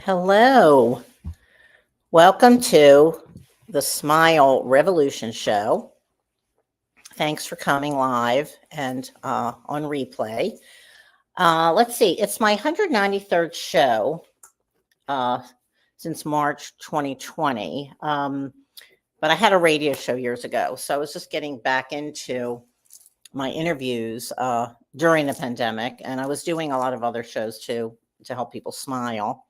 Hello. Welcome to the Smile Revolution Show. Thanks for coming live and on replay. Let's see. It's my 193rd show since March 2020. But I had a radio show years ago, so I was just getting back into my interviews during the pandemic, and I was doing a lot of other shows too to help people smile.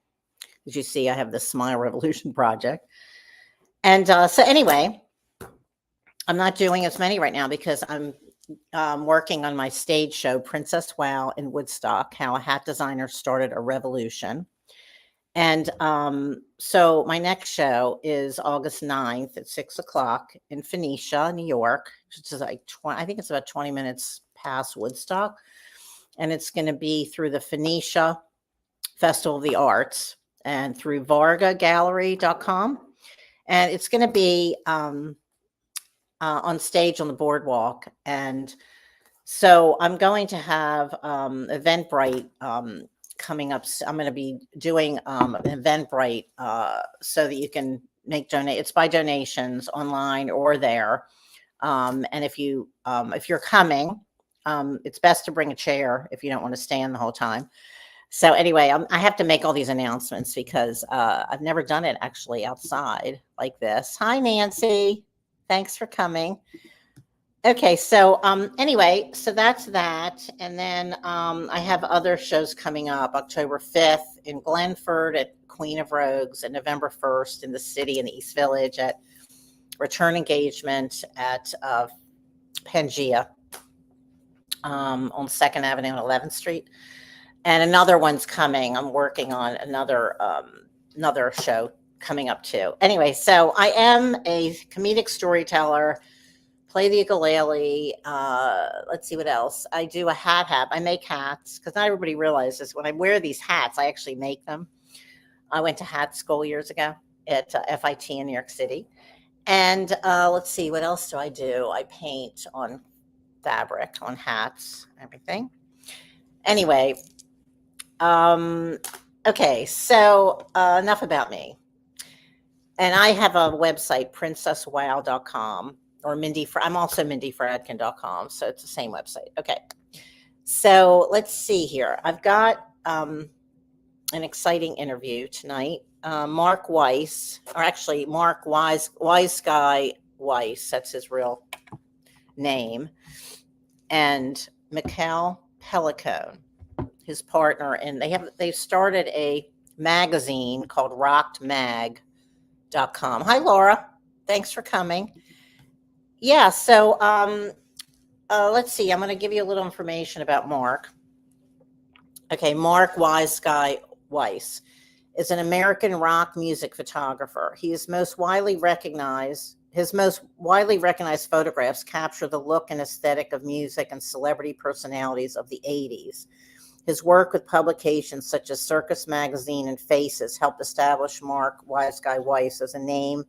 As you see, I have the Smile Revolution Project. And so anyway, I'm not doing as many right now because I'm working on my stage show, Princess Wow in Woodstock, How a Hat Designer Started a Revolution. And so my next show is August 9th at 6 o'clock in Phoenicia, New York, which is like, I think it's about 20 minutes past Woodstock. And it's going to be through the Phoenicia Festival of the Arts and through vargagallery.com. And it's going to be on stage on the boardwalk. And so I'm going to have Eventbrite coming up. I'm going to be doing Eventbrite so that you can make donate. It's by donations online or there. And if you're coming, it's best to bring a chair if you don't want to stand the whole time. So anyway, I have to make all these announcements because I've never done it actually outside like this. Hi, Nancy. Thanks for coming. Okay, so anyway, so that's that. And then I have other shows coming up, October 5th in Glenford at Queen of Rogues and November 1st in the city in the East Village at Return Engagement at Pangea on 2nd Avenue and 11th Street. And another one's coming. I'm working on another show coming up too. Anyway, so I am a comedic storyteller, play the ukulele. Let's see what else. I do a hat. I make hats because not everybody realizes when I wear these hats, I actually make them. I went to hat school years ago at FIT in New York City. And let's see, what else do? I paint on fabric, on hats, everything. Anyway. Okay, so enough about me. And I have a website, princesswow.com, or I'm also mindyfradkin.com, so it's the same website. Okay, so let's see here. I've got an exciting interview tonight. Mark Weiss, or actually Mark Weissguy Weiss, that's his real name, and Michal Pellicone, his partner, and they started a magazine called rockedmag.com. Hi, Laura. Thanks for coming. Yeah, so let's see. I'm going to give you a little information about Mark. Okay, Mark Weissguy Weiss is an American rock music photographer. His most widely recognized photographs capture the look and aesthetic of music and celebrity personalities of the 80s. His work with publications such as Circus Magazine and Faces helped establish Mark Weissguy Weiss as a name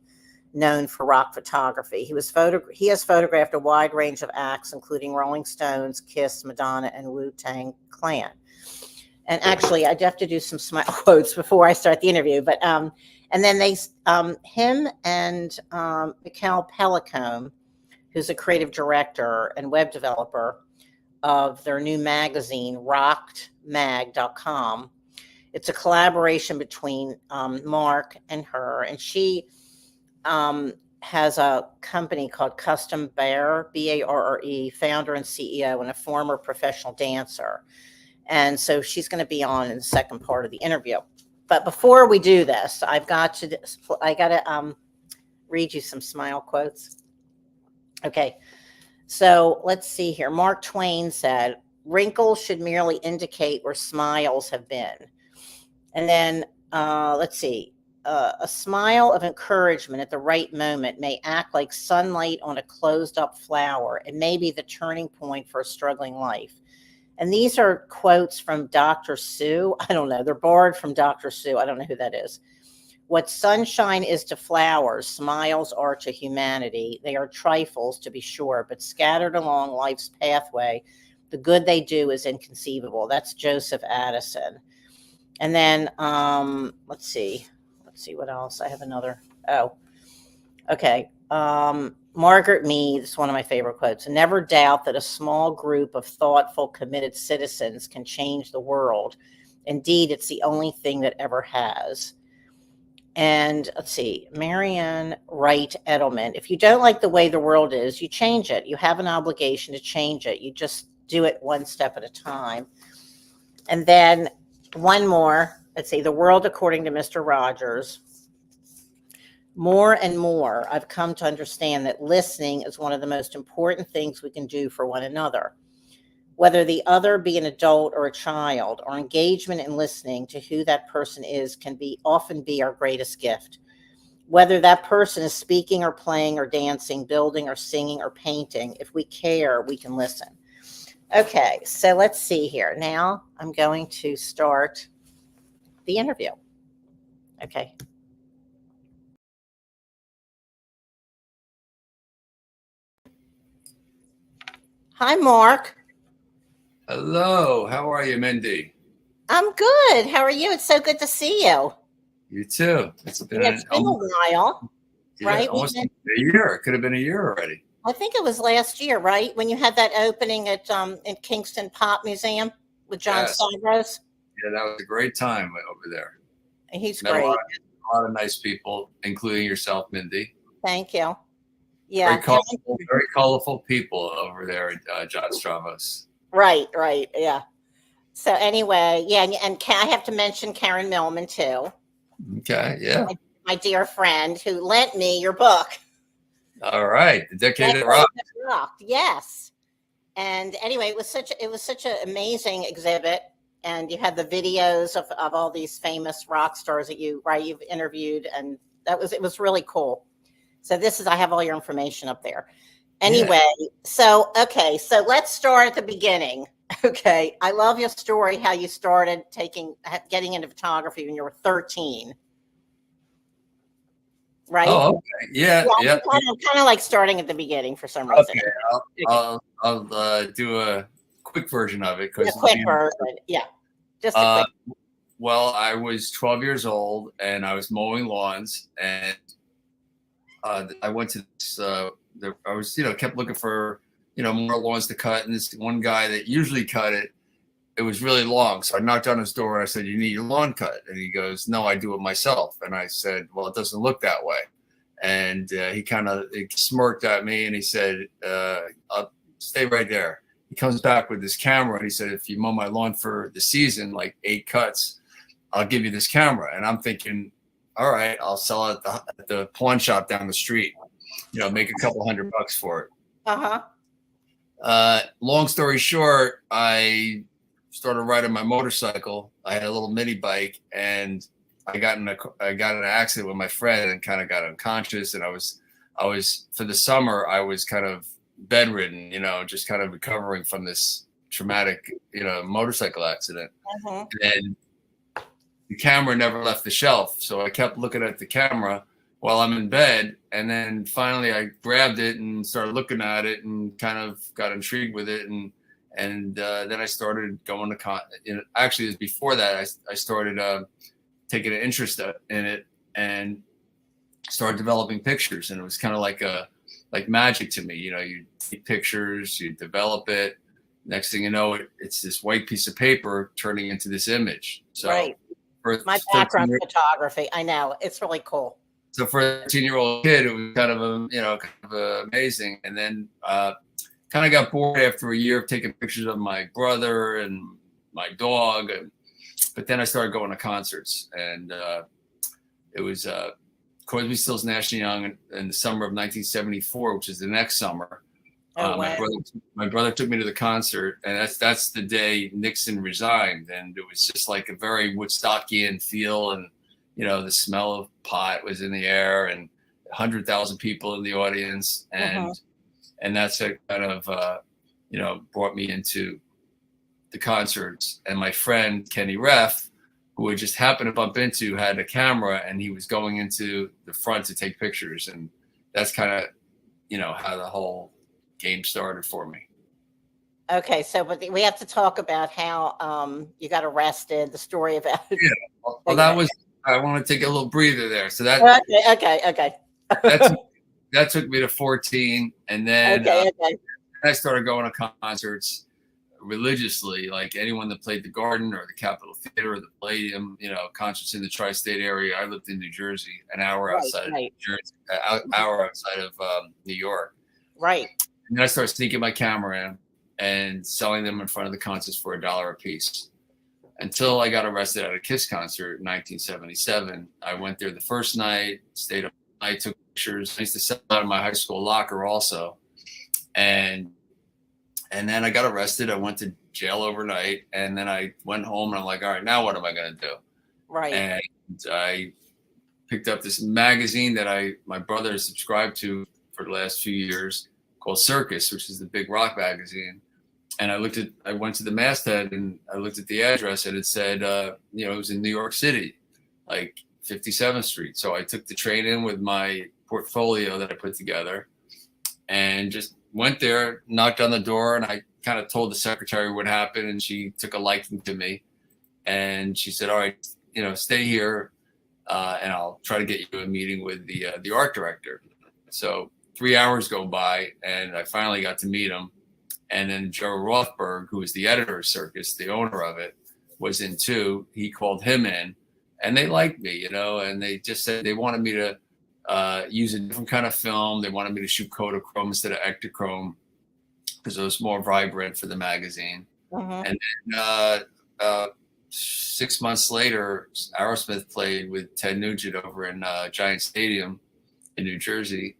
known for rock photography. He has photographed a wide range of acts, including Rolling Stones, Kiss, Madonna, and Wu-Tang Clan. And actually, I'd have to do some smile quotes before I start the interview. But and then him and Michal Pellicone, who's a creative director and web developer of their new magazine, rockedmag.com. It's a collaboration between Mark and her, and she has a company called Custom Bear, Barre, founder and CEO, and a former professional dancer. And so she's going to be on in the second part of the interview. But before we do this, I got to read you some smile quotes. Okay. So let's see here. Mark Twain said, wrinkles should merely indicate where smiles have been. And then let's see. A smile of encouragement at the right moment may act like sunlight on a closed up flower. It may be the turning point for a struggling life. And these are quotes from Dr. Seuss. I don't know. They're borrowed from Dr. Seuss. I don't know who that is. What sunshine is to flowers, smiles are to humanity. They are trifles, to be sure, but scattered along life's pathway, the good they do is inconceivable. That's Joseph Addison. And then, let's see what else. I have another. Oh, okay. Margaret Mead is one of my favorite quotes. Never doubt that a small group of thoughtful, committed citizens can change the world. Indeed, it's the only thing that ever has. And let's see, Marianne Wright Edelman. If you don't like the way the world is, you change it. You have an obligation to change it. You just do it one step at a time. And then one more. Let's see, The World According to Mr. Rogers. More and more, I've come to understand that listening is one of the most important things we can do for one another. Whether the other be an adult or a child, our engagement in listening to who that person is can often be our greatest gift. Whether that person is speaking or playing or dancing, building or singing or painting, if we care, we can listen. Okay, so let's see here. Now I'm going to start the interview. Okay. Hi, Mark. Hello, how are you, Mindy? I'm good. How are you? It's so good to see you. You too. It's been a while, right? Almost a year. It could have been a year already. I think it was last year, right? When you had that opening at in Kingston Pop Museum with John Stavros. Yeah, that was a great time over there. He's great. A lot of nice people, including yourself, Mindy. Thank you. Yeah, very colorful people over there at John Stavros. Right. Yeah. So anyway, yeah, and I have to mention Karen Millman too. Okay, yeah. My dear friend who lent me your book. All right, The Decade That Rocked. Yes. And anyway, it was such an amazing exhibit, and you had the videos of all these famous rock stars that you've interviewed, and it was really cool. So I have all your information up there. Anyway, so let's start at the beginning. Okay, I love your story, how you started getting into photography when you were 13. Right? Oh, okay. Yeah. Kind of like starting at the the beginning for some reason. Okay, I'll do a quick version of it. Quick version, yeah. Just a quick. Well, I was 12 years old and I was mowing lawns, and I went to this. I was, kept looking for, more lawns to cut, and this one guy that usually cut it, it was really long. So I knocked on his door and I said, "You need your lawn cut?" And he goes, "No, I do it myself." And I said, "Well, it doesn't look that way." And he kind of smirked at me and he said, "I'll stay right there." He comes back with this camera and he said, "If you mow my lawn for the season, like 8 cuts, I'll give you this camera." And I'm thinking, all right, I'll sell it at the pawn shop down the street, make a couple $100 for it. Long story short, I started riding my motorcycle. I had a little mini bike, and I got in an accident with my friend and kind of got unconscious. And I was for the summer, I was kind of bedridden, just kind of recovering from this traumatic, motorcycle accident. And the camera never left the shelf. So I kept looking at the camera while I'm in bed. And then finally I grabbed it and started looking at it and kind of got intrigued with it. And then I started going to actually, it was before that I started taking an interest in it and started developing pictures. And it was kind of like magic to me. You take pictures, you develop it. Next thing you know, it's this white piece of paper turning into this image. So right. My background photography, I know, it's really cool. So for a 13-year-old kid, it was kind of amazing. And then kind of got bored after a year of taking pictures of my brother and my dog. But then I started going to concerts, and it was Crosby, Stills, Nash & Young in the summer of 1974, which is the next summer. My brother took me to the concert, and that's the day Nixon resigned, and it was just like a very Woodstockian feel, and the smell of pot was in the air, and 100,000 people in the audience, and that's what kind of brought me into the concerts. And my friend Kenny Reff, who I just happened to bump into, had a camera, and he was going into the front to take pictures, and that's kind of how the whole game started for me. Okay, so but we have to talk about how you got arrested. The story about. Yeah. Well, that was. I want to take a little breather there. So that. Okay. That that took me to 14, and then Okay. I started going to concerts religiously, like anyone that played the Garden or the Capitol Theater or the Palladium, concerts in the tri-state area. I lived in New Jersey, an hour outside of New Jersey, hour outside of New York. Right. And then I started sneaking my camera in and selling them in front of the concerts for $1 a piece. Until I got arrested at a Kiss concert in 1977. I went there the first night, stayed up. I took pictures. I used to sell out of my high school locker also. And then I got arrested. I went to jail overnight, and then I went home, and I'm like, all right, now what am I going to do? Right. And I picked up this magazine that my brother subscribed to for the last few years called Circus, which is the big rock magazine. And I went to the masthead, and I looked at the address, and it said, it was in New York City, like 57th Street. So I took the train in with my portfolio that I put together and just went there, knocked on the door, and I kind of told the secretary what happened, and she took a liking to me. And she said, all right, stay here, and I'll try to get you a meeting with the art director. So 3 hours go by, and I finally got to meet him. And then Joe Rothberg, who was the editor of Circus, the owner of it, was in too. He called him in, and they liked me, and they just said they wanted me to use a different kind of film. They wanted me to shoot Kodachrome instead of Ektachrome because it was more vibrant for the magazine. And then 6 months later, Aerosmith played with Ted Nugent over in Giant Stadium in New Jersey,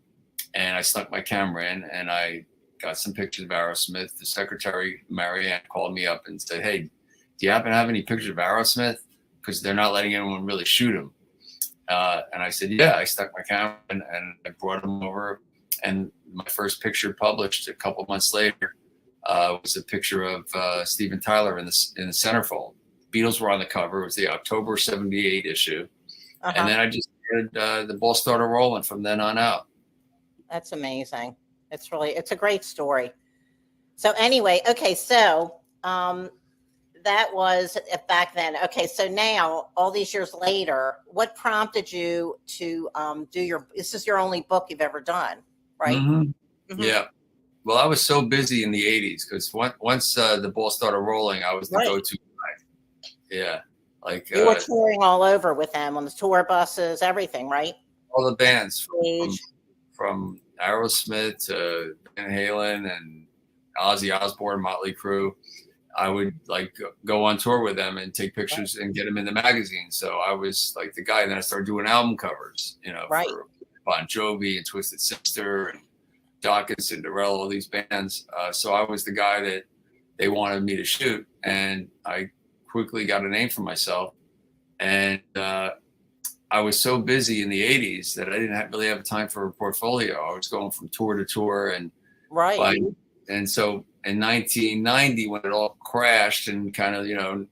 and I snuck my camera in, and I got some pictures of Aerosmith. The secretary, Marianne, called me up and said, hey, do you happen to have any pictures of Aerosmith? Because they're not letting anyone really shoot them. And I said, yeah. I stuck my camera in, and I brought them over. And my first picture published a couple months later was a picture of Steven Tyler in the centerfold. Beatles were on the cover. It was the October 78 issue. And then I just the ball started rolling from then on out. That's amazing. It's a great story. So anyway, okay, so that was back then. Okay, so now all these years later, what prompted you to this is your only book you've ever done, right? Yeah. Well, I was so busy in the 80s because once the ball started rolling, I was the go-to guy. Yeah. Like you were touring all over with them on the tour buses, everything, right? All the bands from Aerosmith to Van Halen and Ozzy Osbourne, Mötley Crüe. I would go on tour with them and take pictures and get them in the magazine. So I was like the guy. And then I started doing album covers, for Bon Jovi and Twisted Sister and Doc and Cinderella, all these bands. So I was the guy that they wanted me to shoot, and I quickly got a name for myself. And I was so busy in the 80s that I didn't really have time for a portfolio. I was going from tour to tour, and and so in 1990, when it all crashed and kind of the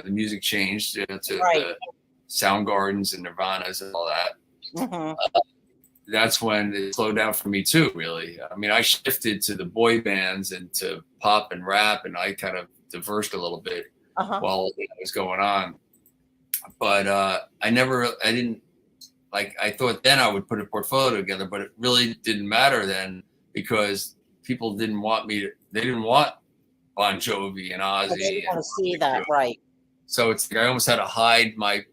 music changed to the Soundgardens and Nirvanas and all that. That's when it slowed down for me too, really. I mean, I shifted to the boy bands and to pop and rap, and I kind of diverged a little bit while it was going on. But I thought then I would put a portfolio together, but it really didn't matter then because people didn't want they didn't want Bon Jovi and Ozzy. They didn't want to see that, right. So it's like I almost had to hide my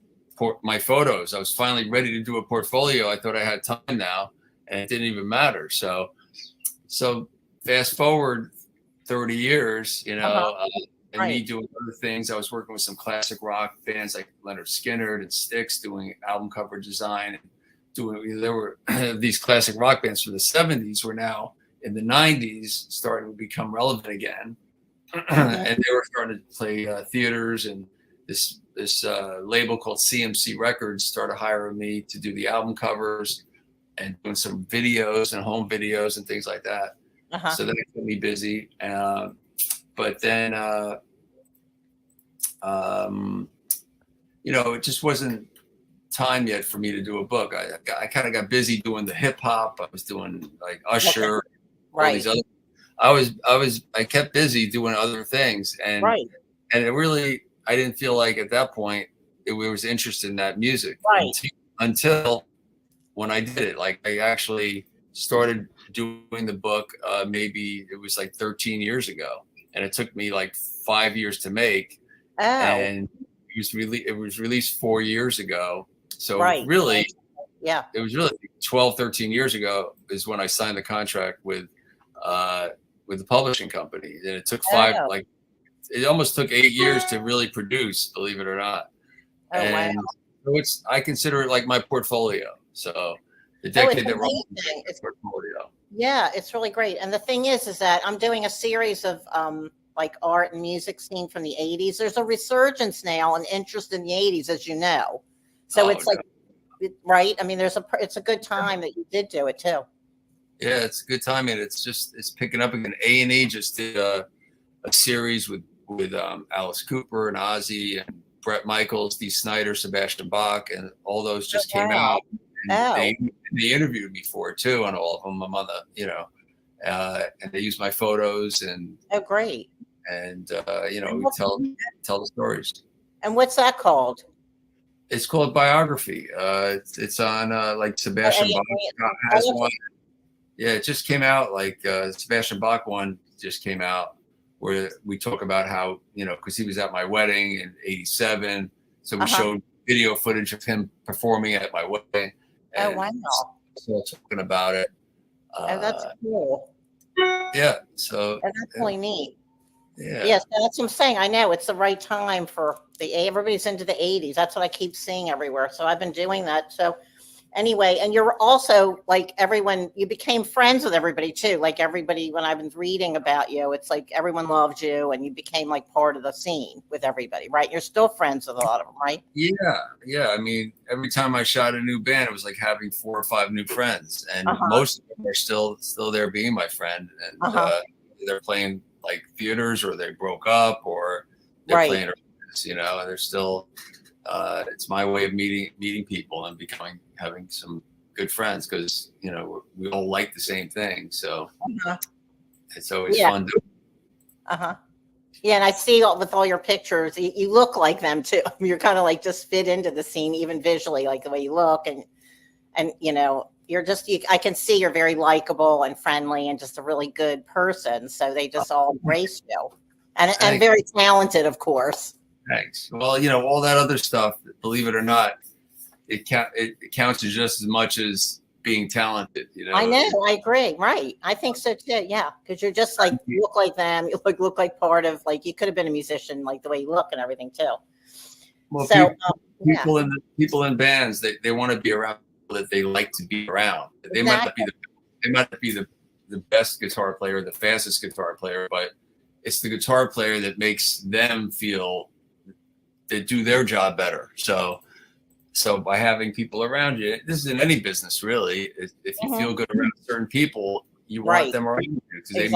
photos. I was finally ready to do a portfolio. I thought I had time now, and it didn't even matter. So fast forward 30 years, and me doing other things. I was working with some classic rock bands like Leonard Skinner and Styx, doing album cover design, and there were these classic rock bands from the 70s were now in the 90s starting to become relevant again. And they were starting to play theaters, and this label called CMC Records started hiring me to do the album covers and doing some videos and home videos and things like that. So that kept me busy. But then, it just wasn't time yet for me to do a book. I kind of got busy doing the hip hop. I was doing like Usher, all these I kept busy doing other things, and Right. it really, I didn't feel like at that point it was interested in that music Right. until when I did it. Like I actually started doing the book. Maybe it was like 13 years ago, and it took me like 5 years to make. Oh. And it was released 4 years ago. So Right. really, yeah, it was really 12, 13 years ago is when I signed the contract with the publishing company. And it took Oh. it almost took 8 years to really produce, believe it or not. Oh, wow. And so I consider it like my portfolio. So the It's decade that amazing. it's portfolio. Yeah, it's really great. And the thing is that I'm doing a series of like art and music scene from the 80s. There's a resurgence now and interest in the 80s, as you know. So it's like, right? I mean, it's a good time that you did do it too. Yeah, it's a good time, and it's picking up again. A&E just did a series with Alice Cooper and Ozzy and Bret Michaels, Dee Snider, Sebastian Bach, and all those just came out. And they interviewed me for it too on all of them. I'm on the, and they use my photos and great. And we tell the stories. And what's that called? It's called Biography. It's on like Sebastian Bach has one. Yeah, it just came out. Like Sebastian Bach one just came out, where we talk about how, because he was at my wedding in '87, so we showed video footage of him performing at my wedding. Oh, wow. Still talking about it. Oh, that's cool. Yeah, so that's really neat. Yeah. Yes, that's what I'm saying. I know it's the right time for everybody's into the 80s. That's what I keep seeing everywhere. So I've been doing that. So anyway, and you're also like everyone, you became friends with everybody too. Like everybody, when I've been reading about you, it's like everyone loved you and you became like part of the scene with everybody, right? You're still friends with a lot of them, right? Yeah. Yeah. I mean, every time I shot a new band, it was like having 4 or 5 new friends, and most of them are still there being my friend. And they're playing like theaters, or they broke up, or they're playing, and they're still, it's my way of meeting people and having some good friends, because we all like the same thing, so it's always fun to yeah, and I see with all your pictures, you look like them too. You're kind of like just fit into the scene, even visually, like the way you look, and you're just I can see you're very likable and friendly and just a really good person, so they just all embrace you, and very talented, of course. Thanks. Well, all that other stuff, believe it or not, it counts just as much as being talented. I know. I agree. Right. I think so too. Yeah, because you're just like, you look like them. You look like part of, like, you could have been a musician, like the way you look and everything too. Well, so people in bands, they want to be around people that they like to be around. They might not be the best guitar player, the fastest guitar player, but it's the guitar player that makes them feel they do their job better. So by having people around you, this is in any business really. If you feel good around certain people, you want them around you, because they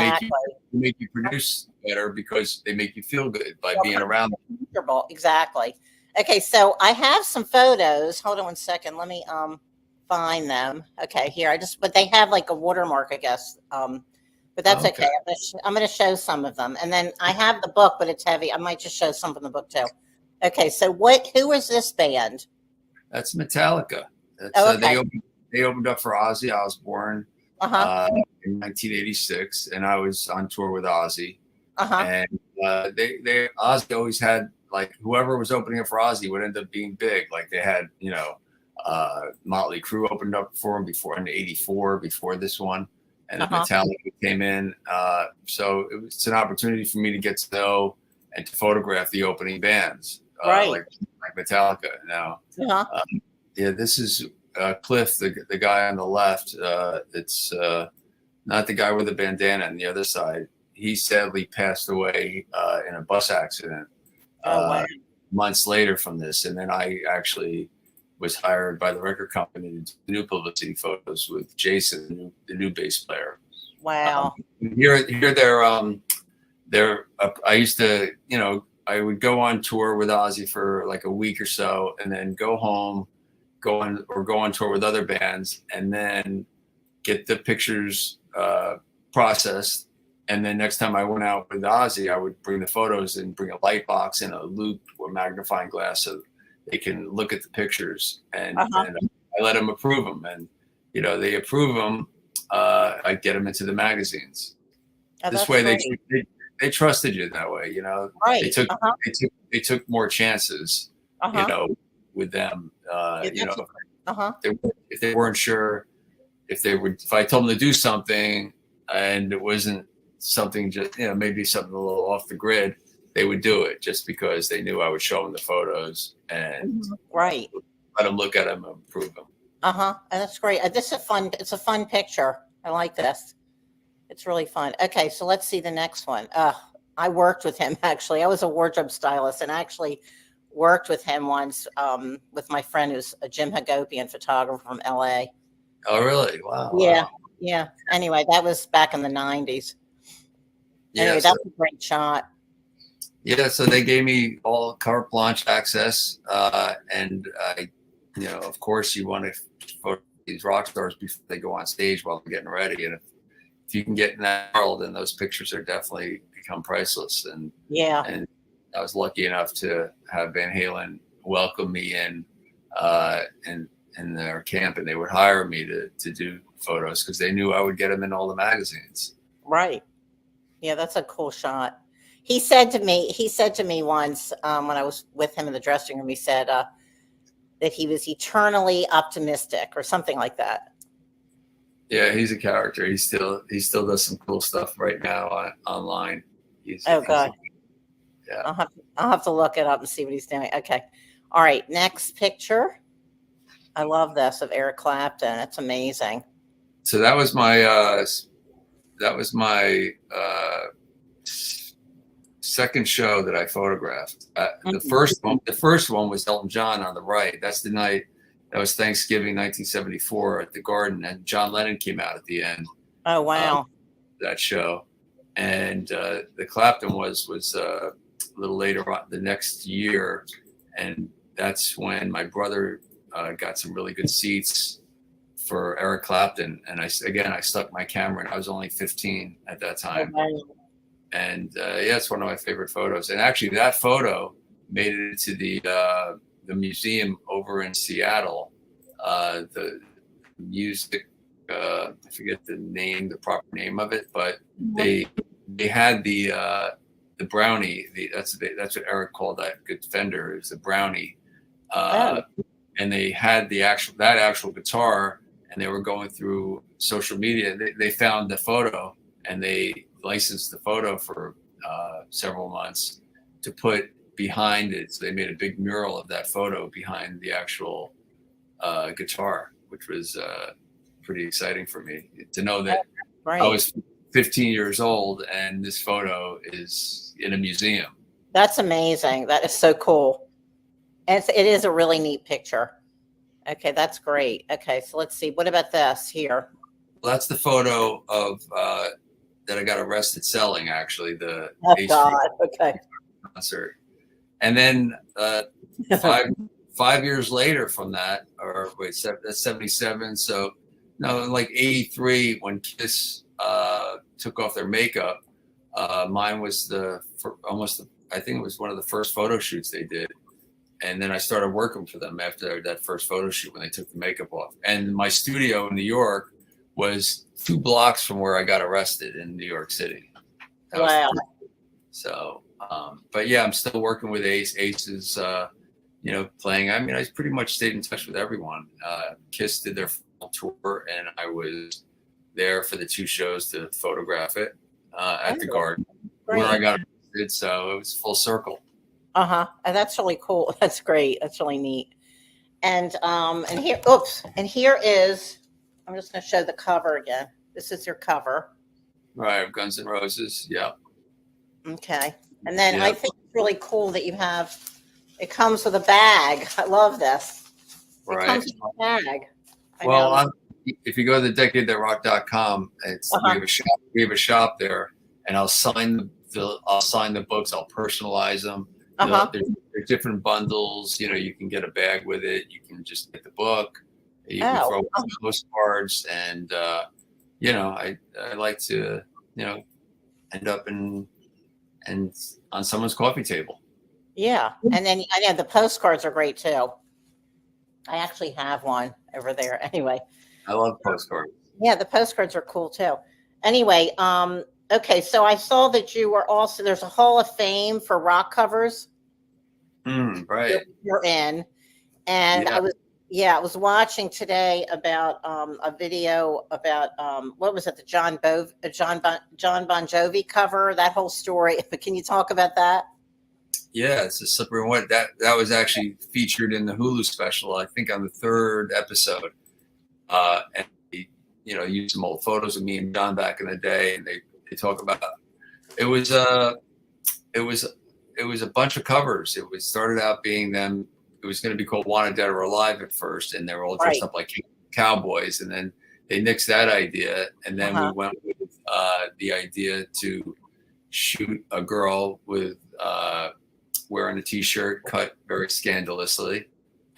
make you produce better, because they make you feel good by being around them. Exactly. Okay, so I have some photos. Hold on 1 second. Let me find them. Okay, here. But they have like a watermark, I guess. But that's okay. I'm going to show some of them, and then I have the book, but it's heavy. I might just show some from the book too. Okay, so who is this band? That's Metallica. They opened up for Ozzy Osbourne in 1986, and I was on tour with Ozzy. And Ozzy always had, like, whoever was opening up for Ozzy would end up being big. Like they had, Mötley Crüe opened up for him before in '84, before this one, and Metallica came in. So it's an opportunity for me to get to know and to photograph the opening bands. Like Metallica now. This is Cliff, the guy on the left. It's not the guy with the bandana on the other side. He sadly passed away in a bus accident months later from this. And then I actually was hired by the record company to do new publicity photos with Jason, the new bass player. Wow. Here I used to, I would go on tour with Ozzy for like a week or so, and then go home, go on tour with other bands, and then get the pictures processed And then next time I went out with Ozzy, I would bring the photos and bring a light box and a loop or magnifying glass so they can look at the pictures. And I let them approve them. And, you know, they approve them. I get them into the magazines. This way they trusted you that way, you know. Right. They took more chances, you know, with them. You know, if they weren't sure if I told them to do something and it wasn't something just, you know, maybe something a little off the grid, they would do it just because they knew I would show them the photos and let them look at them and approve them. And that's great. This is fun. It's a fun picture. I like this. It's really fun. Okay, so let's see the next one. I worked with him, actually. I was a wardrobe stylist and actually worked with him once with my friend who's a Jim Hagopian photographer from LA. Oh, really? Wow. Yeah. Wow. Yeah. Anyway, that was back in the 90s. Anyway, Yeah, that's a great shot. Yeah, so they gave me all carte blanche access. And I, you know, of course, you want to photo these rock stars before they go on stage while they're getting ready. And if you can get in that world, then those pictures are definitely become priceless. And and I was lucky enough to have Van Halen welcome me in their camp, and they would hire me to do photos because they knew I would get them in all the magazines. Right. Yeah, that's a cool shot. He said to me once when I was with him in the dressing room, he said that he was eternally optimistic or something like that. Yeah, he's a character. He still does some cool stuff right now online. God. Yeah. I'll have to look it up and see what he's doing. Okay. All right. Next picture. I love this of Eric Clapton. It's amazing. So that was my second show that I photographed. The first one was Elton John on the right. That's the night. That was Thanksgiving 1974 at the Garden, and John Lennon came out at the end. Oh wow! That show, and the Clapton was a little later on the next year, and that's when my brother got some really good seats for Eric Clapton, and I stuck my camera in. I was only 15 at that time. And it's one of my favorite photos. And actually, that photo made it to the museum over in Seattle. The music, I forget the proper name of it, but they had the brownie. That's what Eric called that good Fender. It was the brownie, and they had that actual guitar. And they were going through social media. They found the photo and they licensed the photo for several months to put behind it. So they made a big mural of that photo behind the actual guitar, which was pretty exciting for me to know that I was 15 years old and this photo is in a museum. That's amazing. That is so cool. And it is a really neat picture. Okay, that's great. Okay, so let's see. What about this here? Well, that's the photo of that I got arrested selling, actually, the concert. And then 5 years later from that, or wait, that's 77. So no, in like 83, when Kiss took off their makeup, mine was I think it was one of the first photo shoots they did. And then I started working for them after that first photo shoot when they took the makeup off. And my studio in New York was 2 blocks from where I got arrested in New York City. Wow. So, but yeah, I'm still working with Ace. Ace is, playing. I mean, I pretty much stayed in touch with everyone. Kiss did their final tour, and I was there for the 2 shows to photograph it at the Garden where I got arrested. So it was full circle. And that's really cool. That's great. That's really neat. And here is, I'm just going to show the cover again. This is your cover. Right. Guns N' Roses. Yeah. Okay. And then I think it's really cool that it comes with a bag. I love this. It comes with a bag. Well, if you go to thedecadeThatRocked.com, we have a shop there, and I'll sign the books. I'll personalize them. There's different bundles. You can get a bag with it. You can just get the book. You can throw postcards, and I like to end up and on someone's coffee table. Yeah. And then I know the postcards are great too. I actually have one over there. Anyway. I love postcards. Yeah, the postcards are cool too. Anyway, okay, so I saw that you were also there's a Hall of Fame for rock covers. Right. You're in. And Yeah. I was watching today about a video about what was it, the John Bon Jovi cover, that whole story. But can you talk about that? Yeah, it's a slippery one. That was actually featured in the Hulu special, I think on the 3rd episode. And they, used some old photos of me and John back in the day, and they talk about it was a bunch of covers. It started out being them. It was going to be called Wanted Dead or Alive at first, and they were all dressed up like cowboys. And then they nixed that idea, and then we went with the idea to shoot a girl with wearing a T-shirt cut very scandalously,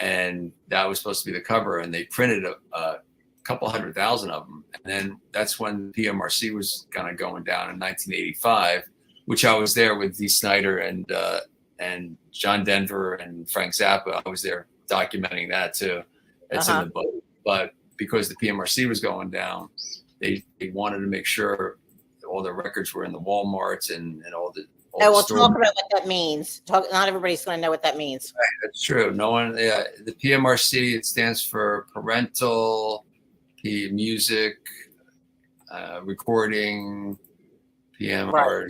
and that was supposed to be the cover. And they printed a couple 100,000 of them, and then that's when PMRC was kind of going down in 1985, which I was there with Dee Snider and John Denver and Frank Zappa. I was there documenting that too. It's in the book. But because the PMRC was going down, they wanted to make sure all the records were in the Walmarts and all the. Talk about what that means. Not everybody's going to know what that means. Right, that's true. No one. Yeah, the PMRC, it stands for Parental Music Recording PMR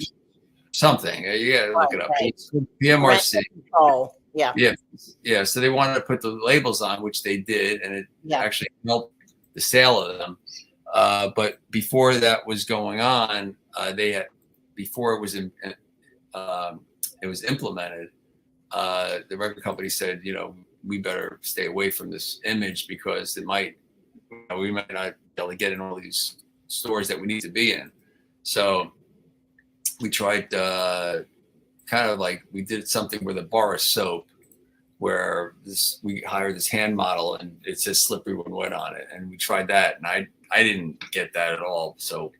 something. You got to look it up. Right. PMRC. Yeah. So they wanted to put the labels on, which they did, and it actually helped the sale of them. But before that was going on, before it was implemented, the record company said, we better stay away from this image because we might not be able to get in all these stores that we need to be in. So we tried we did something with a bar of soap where we hired this hand model and it says Slippery When Wet on it. And we tried that, and I didn't get that at all. So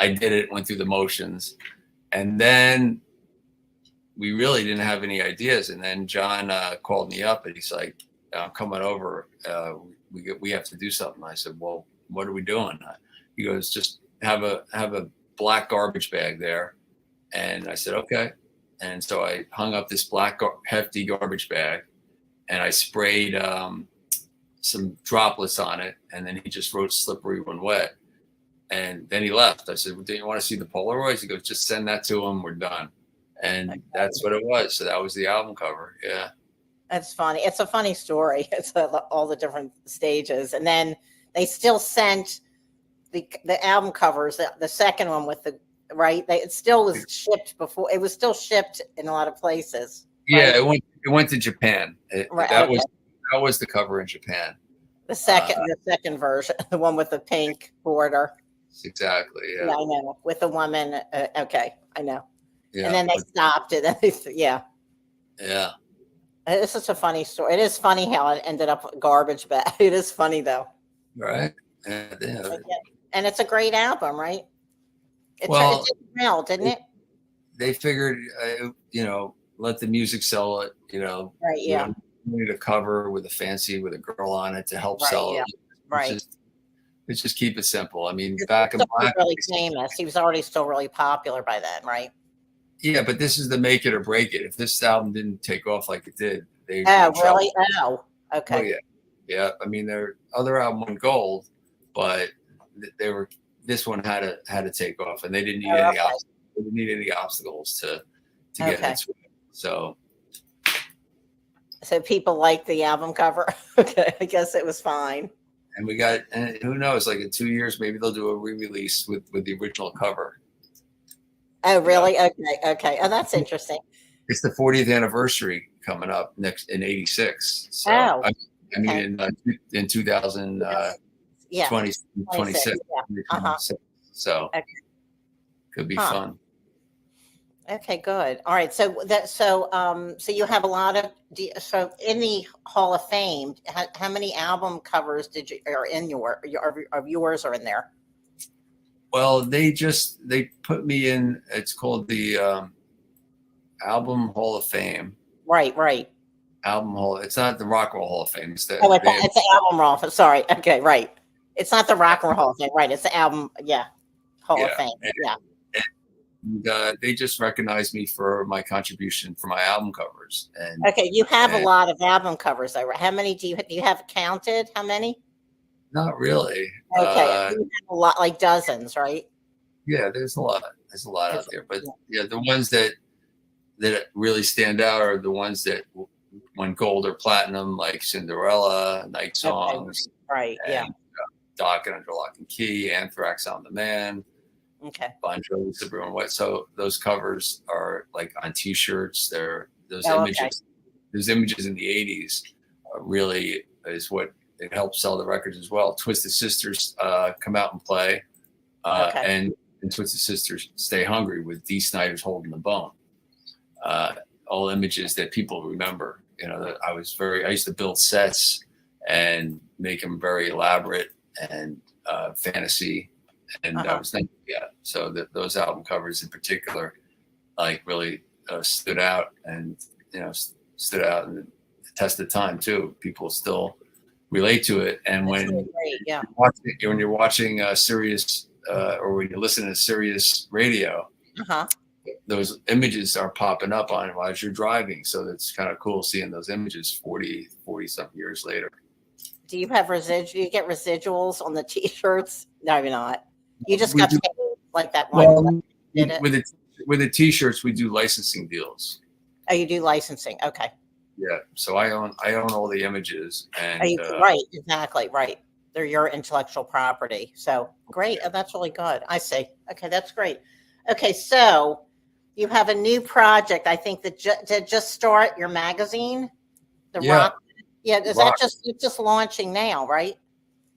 I did it, went through the motions, and then we really didn't have any ideas. And then John called me up and he's like, I'm coming over. We have to do something. I said, well, what are we doing? He goes, just have a black garbage bag there. And I said, okay. And so I hung up this black hefty garbage bag, and I sprayed some droplets on it. And then he just wrote Slippery When Wet. And then he left. I said, well, do you want to see the Polaroids? He goes, just send that to him. We're done. And that's what it was. So that was the album cover. Yeah. That's funny. It's a funny story. It's all the different stages. And then they still sent the album covers, the second one with the, right? It still was shipped before. It was still shipped in a lot of places. Yeah, right? it went to Japan. That was the cover in Japan. The second version, the one with the pink border. Exactly. Yeah. Yeah, I know. With the woman. Okay, I know. Yeah, and then they stopped it. Yeah. Yeah. It's such a funny story. It is funny how it ended up a garbage bag. It is funny though. Right. Yeah. And it's a great album, right? It did well, didn't it? They figured, let the music sell it. Right. Yeah. We need a cover with a girl on it to help sell it. Right. Let's just keep it simple. I mean, Back in Black, really famous. He was already still really popular by then, right? Yeah, but this is the make it or break it. If this album didn't take off like it did, they really? Oh, okay. Oh, yeah. I mean, their other album went gold, but this one had to take off, and they didn't need any obstacles to get into it. So people liked the album cover. Okay, I guess it was fine. And and who knows, like in 2 years, maybe they'll do a re-release with the original cover. Oh, really? Okay. Oh, that's interesting. It's the 40th anniversary coming up next in '86. So, I mean, in 2026. So could be fun. Okay, good. All right. So you have a lot of. So in the Hall of Fame, how many album covers are in yours are in there? Well, they put me in. It's called the Album Hall of Fame. Right. Album Hall. It's not the Rock and Roll Hall of Fame. It's It's the album Hall. Sorry. Okay, right. It's not the Rock and Roll Hall of Fame, right? It's the album. Yeah, Hall of Fame. Yeah. And they just recognized me for my contribution for my album covers. And okay, you have a lot of album covers. How many do you have counted? How many? Not really. Okay, you have a lot, like dozens, right? Yeah, there's a lot. There's a lot out there, but yeah, the ones that really stand out are the ones that went gold or platinum, like Cinderella, Night Songs, right? Yeah, Doc and Under Lock and Key, Anthrax, On the Man. Okay. Bon Jovi, Sabrina White. So those covers are like on T-shirts. They're those images. Okay. Those images in the '80s really is what it helps sell the records as well. Twisted Sisters come out and play, and Twisted Sisters Stay Hungry with Dee Snider's Holding the Bone. All images that people remember. You know, that I used to build sets and make them very elaborate and fantasy. And I was thinking, so those album covers in particular, like really stood out and, stood out and tested time too. People still relate to it. And when you're watching Sirius or when you're listening to Sirius radio, those images are popping up on as you're driving. So that's kind of cool seeing those images 40 something years later. Do you have do you get residuals on the T-shirts? No, you're not. You just got paid like that one. Well, with the T-shirts, we do licensing deals. Oh, you do licensing? Okay. Yeah. So I own all the images, and right, exactly, right. They're your intellectual property. So great. Oh, that's really good. I see. Okay, that's great. Okay, so you have a new project. I think that to just start your magazine, Rock. Yeah, is that just launching now, right?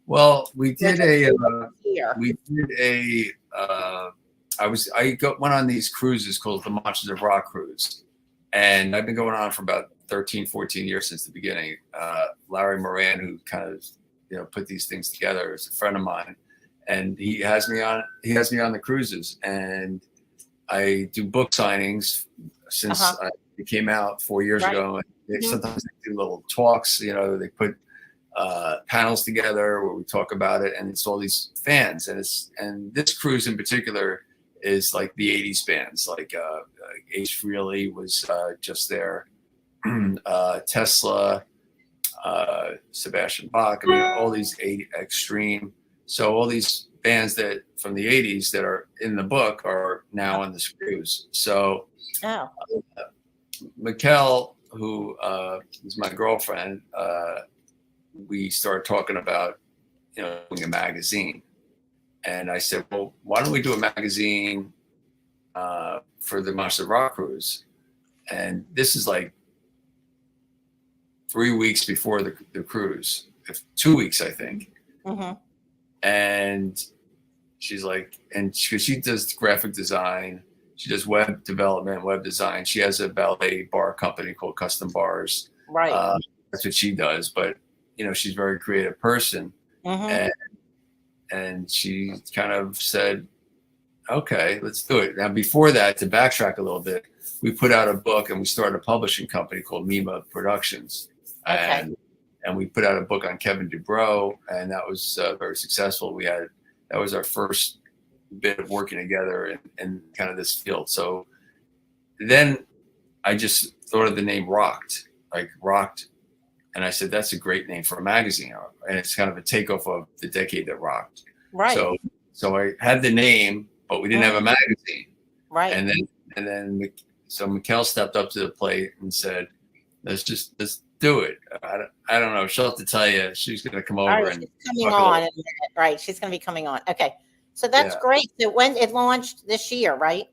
Well, we did I went on these cruises called the Monsters of Rock cruise. And I've been going on for about 13, 14 years since the beginning. Larry Moran, who kind of, put these things together, is a friend of mine. And he has me on the cruises. And I do book signings since it came out 4 years ago. And sometimes they do little talks, they put panels together where we talk about it, and it's all these fans, and this cruise in particular is like the 80s bands, like Ace Frehley was just there, Tesla, Sebastian Bach, all these Extreme. So all these bands that from the 80s that are in the book are now on this cruise. So Michal, who is my girlfriend, we started talking about, doing a magazine. And I said, well, why don't we do a magazine for the Monster of Rock cruise? And this is like 3 weeks before the cruise, 2 weeks, I think. And she's like, because she does graphic design, she does web development, web design. She has a ballet bar company called Custom Bars. Right. That's what she does. But she's a very creative person. And she kind of said, okay, let's do it. Now, before that, to backtrack a little bit, we put out a book and we started a publishing company called Mima Productions. And we put out a book on Kevin Dubrow, and that was very successful. That was our first bit of working together in kind of this field. So then I just thought of the name Rocked. And I said, that's a great name for a magazine. And it's kind of a takeoff of the decade that rocked. Right. So I had the name, but we didn't have a magazine. Right. And then so Michal stepped up to the plate and said, let's do it. I don't know. She'll have to tell you. She's going to come over and coming on. Right. She's going to be coming on. Okay. So that's great. So when it launched this year, right?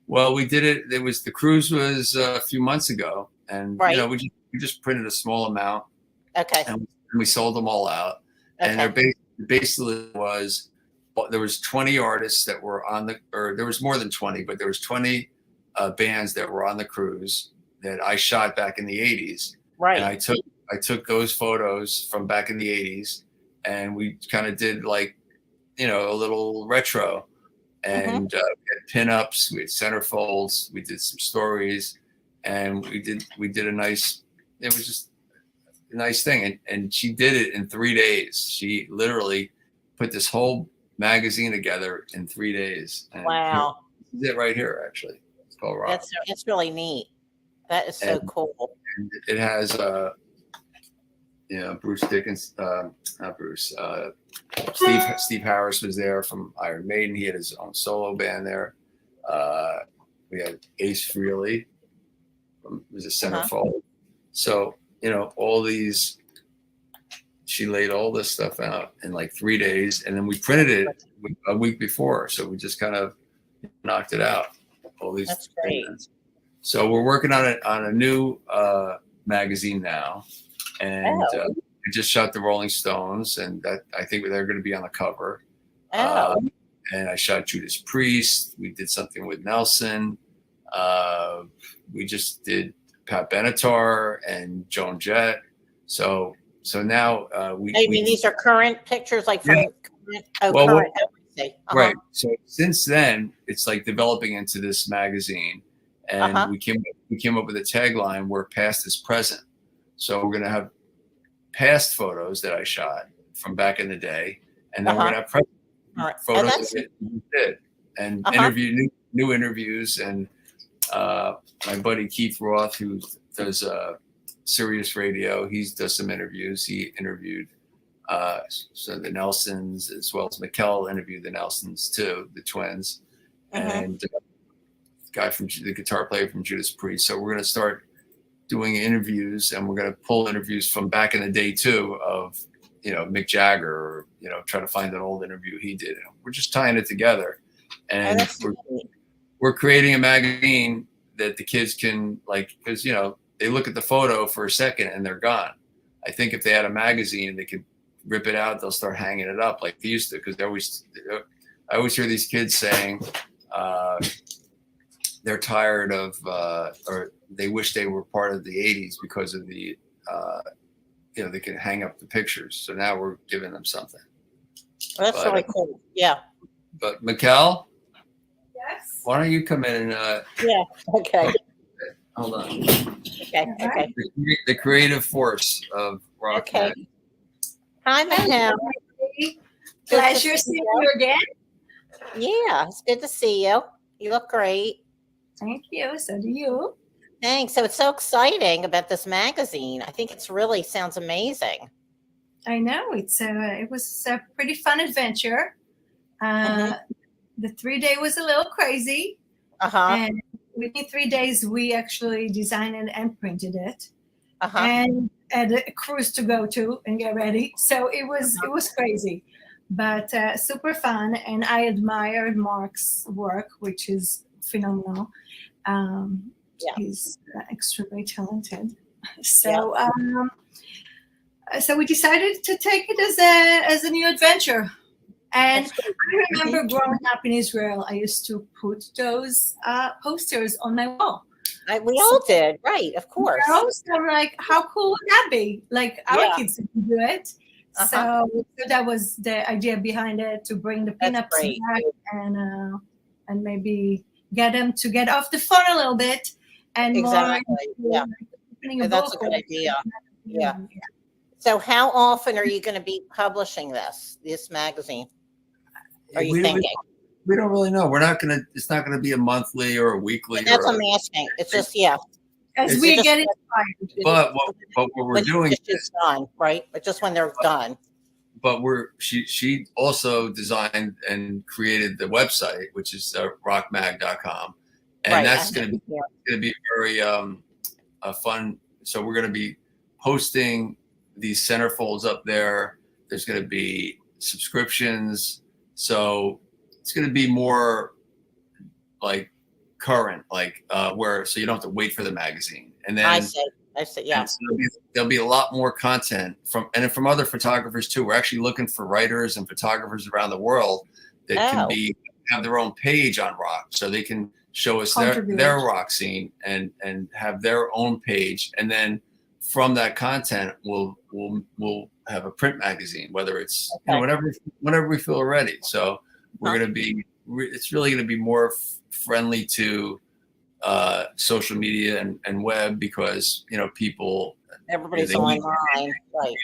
Well, we did it. The cruise was a few months ago, and we just printed a small amount. Okay. And we sold them all out. Okay. And basically there was 20 artists that were or there was more than 20, but there was 20 bands that were on the cruise that I shot back in the 80s. Right. And I took those photos from back in the 80s, and we kind of did like, a little retro and we had pinups, we had centerfolds, we did some stories, and we did a nice. It was just a nice thing, and she did it in 3 days. She literally put this whole magazine together in 3 days. And wow, this is it right here. Actually, it's called Rock. that's really neat. That is so cool. And it has Bruce Dickens, not Bruce. Steve Harris was there from Iron Maiden. He had his own solo band there. We had Ace Frehley, who was a centerfold. So, all these, she laid all this stuff out in like 3 days, and then we printed it a week before. So we just kind of knocked it out. All these. That's great. Things. So we're working on a new magazine now, and we just shot the Rolling Stones, and that I think they're going to be on the cover. And I shot Judas Priest. We did something with Nelson. We just did Pat Benatar and Joan Jett. So now these are current pictures, like from current. Right. So since then, it's like developing into this magazine, and we came up with a tagline where past is present. So we're gonna have past photos that I shot from back in the day, and then we're gonna have present photos that we did, and new interviews. And my buddy Keith Roth, who does Sirius Radio, he does some interviews. He interviewed so the Nelsons, as well as Michal interviewed the Nelsons too, the twins, and the guy the guitar player from Judas Priest. So we're going to start doing interviews, and we're going to pull interviews from back in the day too, of Mick Jagger, or try to find an old interview he did. And we're just tying it together, and we're creating a magazine that the kids can because they look at the photo for a second and they're gone. I think if they had a magazine, they could rip it out, they'll start hanging it up like they used to, because I always hear these kids saying they're tired of or they wish they were part of the 80s because of the they can hang up the pictures. So now we're giving them something. That's really cool. Yeah. But Michal, yes, why don't you come in and okay. Hold on. Okay. The creative force of rock. Okay. Hi, Michal. Pleasure seeing you again. Yeah, it's good to see you. You look great. Thank you. So do you. Thanks. So it's so exciting about this magazine. I think it's really sounds amazing. I know it was a pretty fun adventure. The 3 day was a little crazy. And within 3 days, we actually designed it and printed it, and had a cruise to go to and get ready. So it was crazy, but super fun. And I admired Mark's work, which is phenomenal. He's extremely talented. So so we decided to take it as a new adventure. And I remember growing up in Israel, I used to put those posters on my wall. We all did, right? Of course. So I'm like, how cool would that be? Like our kids can do it. So that was the idea behind it, to bring the pinups back and maybe get them to get off the phone a little bit and exactly. more. Yeah, that's a good idea. Yeah. So how often are you going to be publishing this magazine? Are you thinking? We don't really know. It's not gonna be a monthly or a weekly. That's what I'm asking. It's just as we get inspired. But what we're doing is done, right? But just when they're done. But she also designed and created the website, which is rockmag.com, and that's gonna be very fun. So we're gonna be posting these centerfolds up there. There's gonna be subscriptions. So it's going to be more like current, where so you don't have to wait for the magazine. And then I see. Yeah. So there'll be a lot more content from other photographers too. We're actually looking for writers and photographers around the world that can have their own page on rock, so they can show us their rock scene and have their own page. And then from that content, we'll have a print magazine, whether it's whenever we feel ready. So we're going to be it's really going to be more friendly to social media and web, because people, everybody's online, right?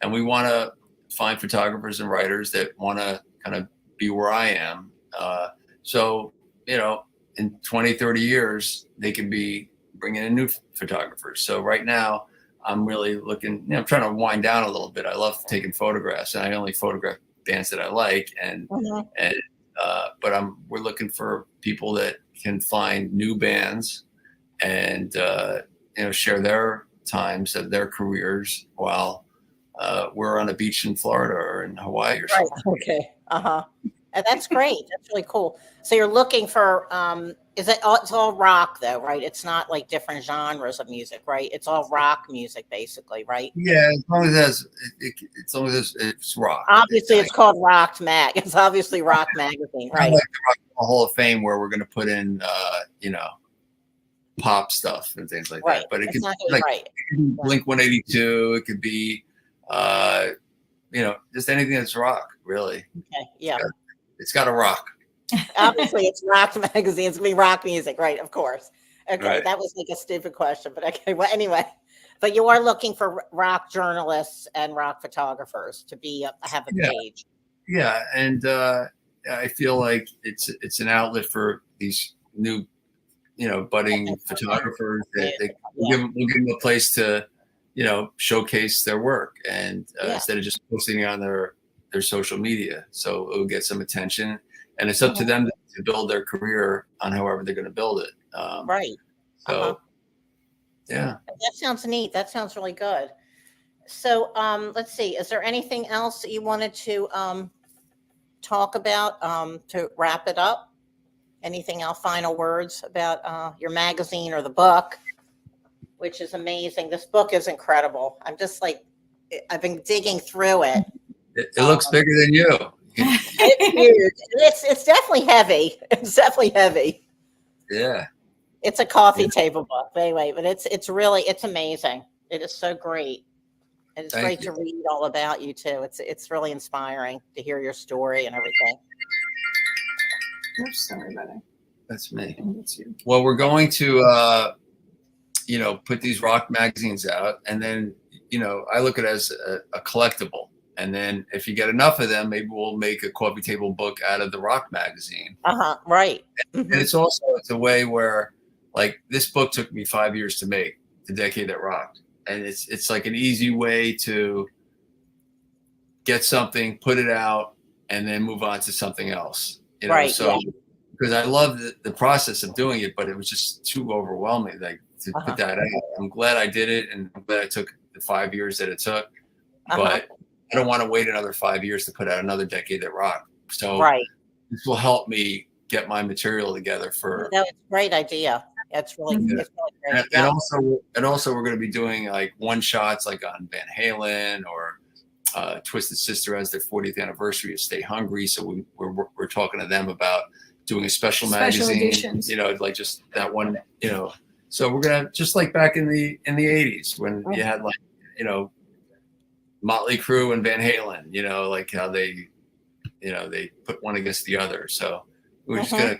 And we want to find photographers and writers that want to kind of be where I am. So in 20, 30 years, they can be bringing in new photographers. So right now, I'm really looking, I'm trying to wind down a little bit. I love taking photographs, and I only photograph bands that I like. But we're looking for people that can find new bands and, share their times of their careers while we're on a beach in Florida or in Hawaii or something. Right. Okay. And that's great. That's really cool. So you're looking for, it's all rock though, right? It's not like different genres of music, right? It's all rock music basically, right? Yeah, as long as it's rock. Obviously, it's called Rocked Mag. It's obviously Rock Magazine, right? Like the Rock and Roll Hall of Fame, where we're going to put in, pop stuff and things like that. But it could be Blink 182. It could be, just anything that's rock, really. Okay. Yeah. It's got to rock. Obviously, it's Rock Magazine. It's going to be rock music, right? Of course. Okay. Right. That was like a stupid question, but okay. Well, anyway, but you are looking for rock journalists and rock photographers to have a page. Yeah. And I feel like it's an outlet for these new, budding photographers. We'll give them a place to, showcase their work, and instead of just posting it on their social media. So it'll get some attention, and it's up to them to build their career on however they're going to build it. Right. So, yeah. That sounds neat. That sounds really good. So let's see. Is there anything else that you wanted to talk about to wrap it up? Anything else? Final words about your magazine or the book, which is amazing. This book is incredible. I'm just like, I've been digging through it. It looks bigger than you. It's huge. It's definitely heavy. It's definitely heavy. Yeah. It's a coffee table book. But anyway, but it's amazing. It is so great. And it's great to read all about you too. It's really inspiring to hear your story and everything. Oops, sorry about it. That's me. Well, we're going to put these rock magazines out, and then I look at it as a collectible. And then if you get enough of them, maybe we'll make a coffee table book out of the rock magazine. Right. And it's a way where, like, this book took me 5 years to make, The Decade That Rocked. And it's like an easy way to get something, put it out, and then move on to something else. Right. So because I love the process of doing it, but it was just too overwhelming, like, to put that out. I'm glad I did it, and I'm glad I took the 5 years that it took. But I don't want to wait another 5 years to put out another Decade That Rocked. So this will help me get my material together for. That's a great idea. It's really, it's really great. And also we're going to be doing like one shots like on Van Halen, or Twisted Sister has their 40th anniversary of Stay Hungry. So we're talking to them about doing a special magazine, editions. Like just that one, So we're gonna, just like back in the 80s when you had like, Mötley Crüe and Van Halen, like how they put one against the other. So we're just gonna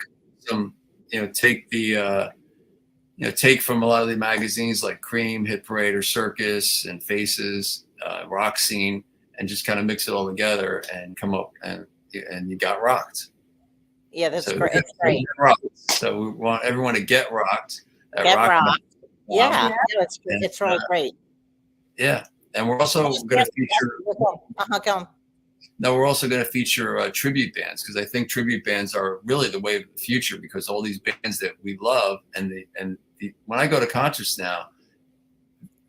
take from a lot of the magazines like Cream, Hit Parade, or Circus, and Faces, Rock Scene, and just kind of mix it all together and come up and you got rocked. Yeah, that's great. It's great. So we want everyone to get rocked. Get rocked. Yeah, it's really great. Yeah. And we're also going to feature. We're also going to feature tribute bands, because I think tribute bands are really the wave of the future, because all these bands that we love, when I go to concerts now,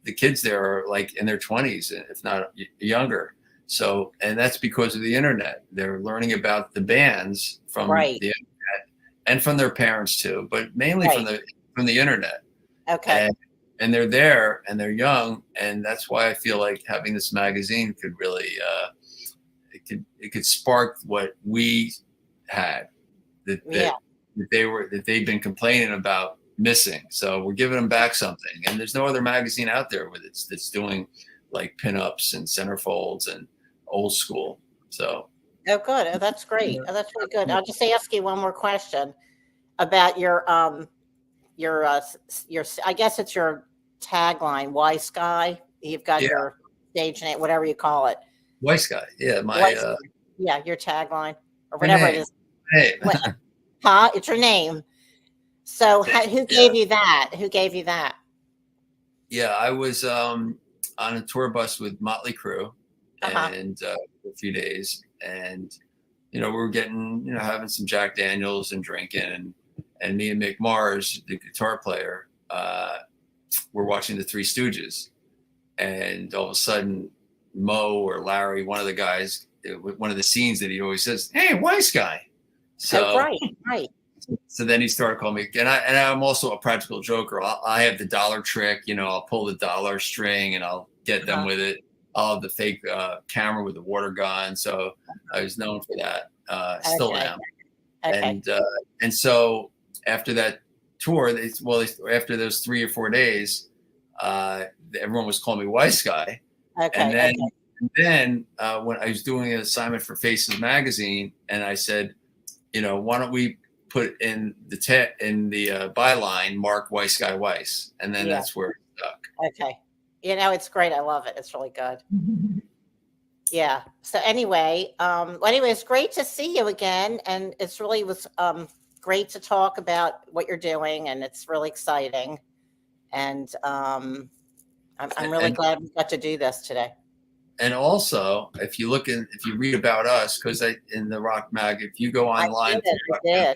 the kids there are like in their 20s, if not younger. So, and that's because of the internet. They're learning about the bands from the internet and from their parents too, but mainly from the internet. Okay. And they're there and they're young, and that's why I feel like having this magazine could really it could spark what we had that they've been complaining about missing. So we're giving them back something, and there's no other magazine out there with it that's doing like pinups and centerfolds and old school. So Oh, good. Oh, that's great. Oh, that's really good. I'll just ask you one more question about your I guess it's your tagline, Weissguy. You've got your stage name, whatever you call it. Weissguy. Yeah, your tagline or whatever it is. Hey. It's your name. So who gave you that? Who gave you that? Yeah, I was on a tour bus with Mötley Crüe and for a few days, and we were getting having some Jack Daniels and drinking, and me and Mick Mars, the guitar player, were watching the Three Stooges, and all of a sudden Mo or Larry, one of the guys, one of the scenes that he always says, "Hey, Weissguy." So right. So then he started calling me, and I'm also a practical joker. I have the dollar trick, I'll pull the dollar string and I'll get them with it. I'll have the fake camera with the water gun. So I was known for that. Still am. Okay. And so after that tour, after those 3 or 4 days, everyone was calling me Weissguy. Okay. And then when I was doing an assignment for Faces magazine, and I said, why don't we put in the byline, Mark Weissguy Weiss, and then that's where it stuck. Okay, it's great. I love it. It's really good. Yeah. So anyway, it's great to see you again, and it's really was great to talk about what you're doing, and it's really exciting. And I'm really glad we got to do this today. And also, if you read about us, because in the Rock Mag, if you go online,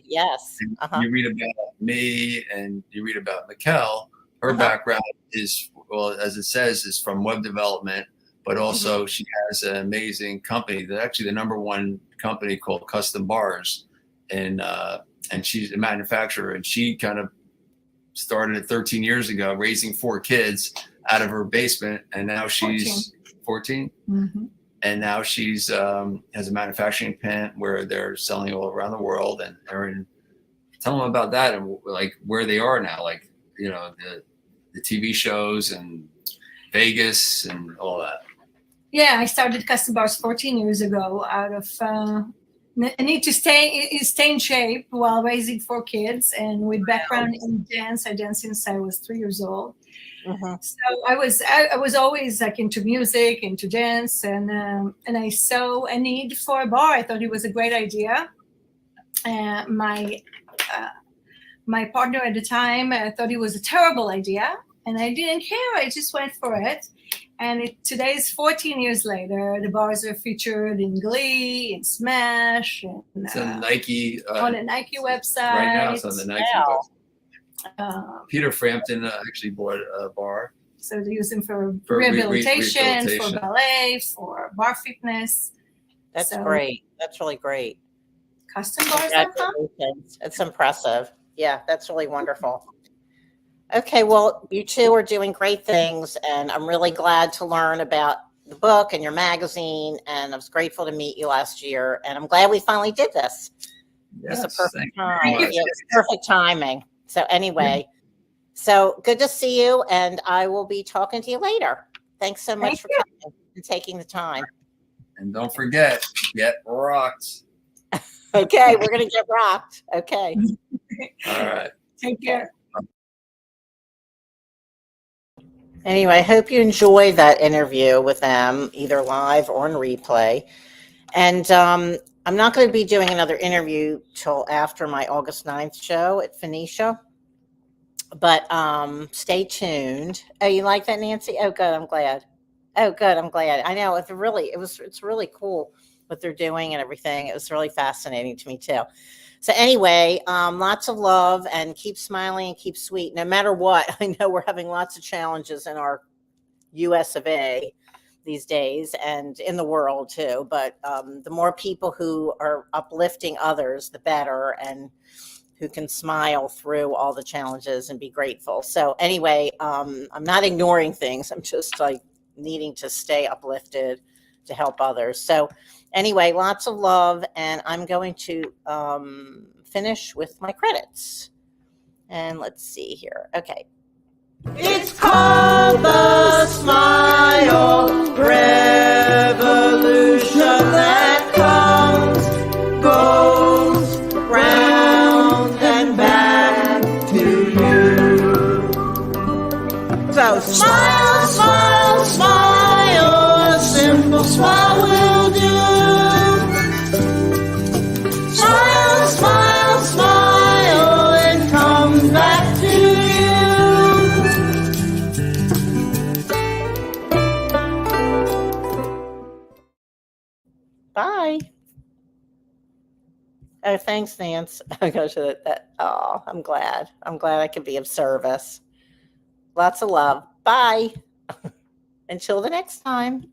yes, you read about me and you read about Michal. Her background is, well, as it says, is from web development, but also she has an amazing company. That's actually the number one company called Custom Bars, and she's a manufacturer. And she kind of started it 13 years ago, raising 4 kids out of her basement, and now she's 14. And now she's has a manufacturing plant where they're selling all around the world. And Erin, tell them about that and like where they are now, like the TV shows and Vegas and all that. Yeah, I started Custom Bars 14 years ago out of a need to stay in shape while raising 4 kids, and with background in dance. I danced since I was 3 years old. So I was always like into music, into dance, and I saw a need for a bar. I thought it was a great idea. My partner at the time thought it was a terrible idea, and I didn't care. I just went for it. And today is 14 years later. The bars are featured in Glee, in Smash, and it's on Nike on the Nike website. Right now, it's on the Nike website. Peter Frampton actually bought a bar. So they use them for rehabilitation, for ballet, for bar fitness. That's great. That's really great. CustomBars.com. It's impressive. Yeah, that's really wonderful. Okay, well, you two are doing great things, and I'm really glad to learn about the book and your magazine, and I was grateful to meet you last year, and I'm glad we finally did this. Yes, it's a perfect time. It was perfect timing. So anyway, so good to see you, and I will be talking to you later. Thanks so much for coming and taking the time. And don't forget, get rocked. Okay, we're going to get rocked. Okay. All right. Take care. Anyway, I hope you enjoyed that interview with them, either live or in replay. And I'm not going to be doing another interview till after my August 9th show at Phoenicia. But stay tuned. Oh, you like that, Nancy? Oh, good. I'm glad. Oh, good. I'm glad. I know it's really cool what they're doing and everything. It was really fascinating to me too. So anyway, lots of love, and keep smiling and keep sweet. No matter what, I know we're having lots of challenges in our US of A these days and in the world too. But the more people who are uplifting others, the better, and who can smile through all the challenges and be grateful. So anyway, I'm not ignoring things. I'm just like needing to stay uplifted to help others. So anyway, lots of love, and I'm going to finish with my credits. And let's see here. Okay. It's called the Smile Revolution that comes Smile, smile, smile. A simple smile will do. Smile, smile, smile. It comes back to you. Bye. Oh, thanks, Nance. Oh gosh, I'm glad. I'm glad I could be of service. Lots of love. Bye. Until the next time.